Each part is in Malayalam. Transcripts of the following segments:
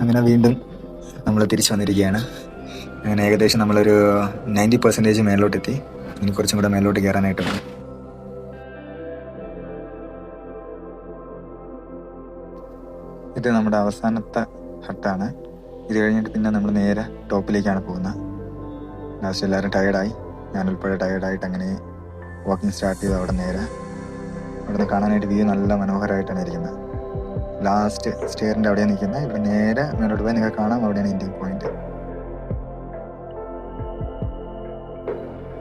അങ്ങനെ വീണ്ടും നമ്മൾ തിരിച്ചു വന്നിരിക്കുകയാണ്. അങ്ങനെ ഏകദേശം നമ്മളൊരു 90% മേലോട്ടെത്തി. ഇനി കുറച്ചും കൂടെ മേലോട്ട് കയറാനായിട്ടുണ്ട്. ഇത് നമ്മുടെ അവസാനത്തെ ഹട്ടാണ്. ഇത് കഴിഞ്ഞിട്ട് പിന്നെ നമ്മൾ നേരെ ടോപ്പിലേക്കാണ് പോകുന്നത്. ലാസ്റ്റ് എല്ലാവരും ടയേർഡായി, ഞാനുൾപ്പെടെ ടയേർഡായിട്ട് അങ്ങനെ വാക്കിംഗ് സ്റ്റാർട്ട് ചെയ്തു. അവിടെ നേരെ അവിടെ നിന്ന് കാണാനായിട്ട് വ്യൂ നല്ല മനോഹരമായിട്ടാണ് ഇരിക്കുന്നത്. ലാസ്റ്റ് സ്റ്റെയറിൻ്റെ അവിടെയാണ് നിൽക്കുന്നത്. ഇവിടെ നേരെ മേലോട്ട് പോയി നിങ്ങൾക്ക് കാണാം, അവിടെയാണ് എൻഡിങ് പോയിന്റ്.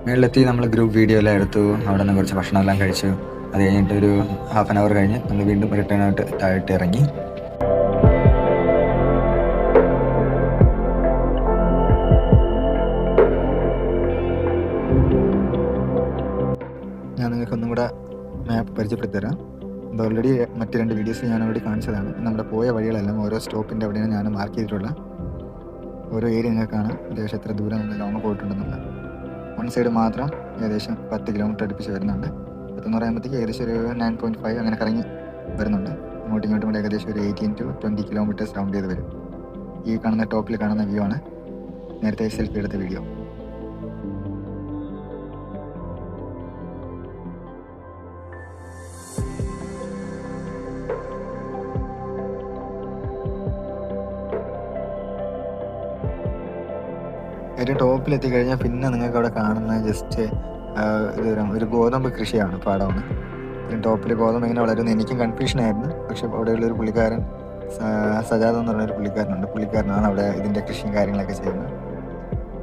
മേളിലെത്തി നമ്മൾ ഗ്രൂപ്പ് വീഡിയോ എല്ലാം എടുത്തു. അവിടെ നിന്ന് കുറച്ച് ഭക്ഷണമെല്ലാം കഴിച്ചു. അത് കഴിഞ്ഞിട്ട് ഒരു ഹാഫ് ആൻ അവർ കഴിഞ്ഞ് നമ്മൾ വീണ്ടും റിട്ടേൺ ആയിട്ട് താഴോട്ട് ഇറങ്ങി. ഞാൻ നിങ്ങൾക്കൊന്നും കൂടെ മാപ്പ് പരിചയപ്പെടുത്തി തരാം. അത് ഓൾറെഡി മറ്റ് 2 വീഡിയോസ് ഞാൻ അവിടെ കാണിച്ചതാണ്. നമ്മുടെ പോയ വഴികളെല്ലാം ഓരോ സ്റ്റോപ്പിൻ്റെ അവിടെയാണ് ഞാൻ മാർക്ക് ചെയ്തിട്ടുള്ള ഓരോ ഏരിയ നിങ്ങൾക്ക് കാണാം. ഏകദേശം എത്ര ദൂരം നമ്മൾ ലോങ് പോയിട്ടുണ്ടെന്നുള്ള. വൺ സൈഡ് മാത്രം ഏകദേശം 10 കിലോമീറ്റർ അടുപ്പിച്ച് വരുന്നുണ്ട്. 10 എന്ന് പറയുമ്പോഴത്തേക്ക് ഏകദേശം ഒരു 9.5 അങ്ങനെ കറങ്ങി വരുന്നുണ്ട്. അങ്ങോട്ടും ഇങ്ങോട്ടും കൂടെ ഏകദേശം ഒരു 18 to 20 കിലോമീറ്റേഴ്സ് റൗണ്ട് ചെയ്ത് വരും. ഈ കാണുന്ന ടോപ്പിൽ കാണുന്ന വ്യൂ ആണ് നേരത്തെ സെൽഫി എടുത്ത വീഡിയോ. ഏറ്റവും ടോപ്പിലെത്തി കഴിഞ്ഞാൽ പിന്നെ നിങ്ങൾക്ക് അവിടെ കാണുന്ന ജസ്റ്റ് ഒരു ഗോതമ്പ് കൃഷിയാണ്, പാടമാണ്. ടോപ്പിൽ ഗോതമ്പ് എങ്ങനെ വളരുമെന്ന് എനിക്കും കൺഫ്യൂഷനായിരുന്നു. പക്ഷെ അവിടെയുള്ളൊരു പുള്ളിക്കാരൻ, സജാദ് എന്ന് പറഞ്ഞൊരു പുള്ളിക്കാരനുണ്ട്. പുള്ളിക്കാരനാണ് അവിടെ ഇതിൻ്റെ കൃഷിയും കാര്യങ്ങളൊക്കെ ചെയ്യുന്നത്.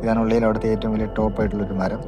ഇതാണ് ഉള്ളിൽ അവിടുത്തെ ഏറ്റവും വലിയ ടോപ്പായിട്ടുള്ളൊരു മരം.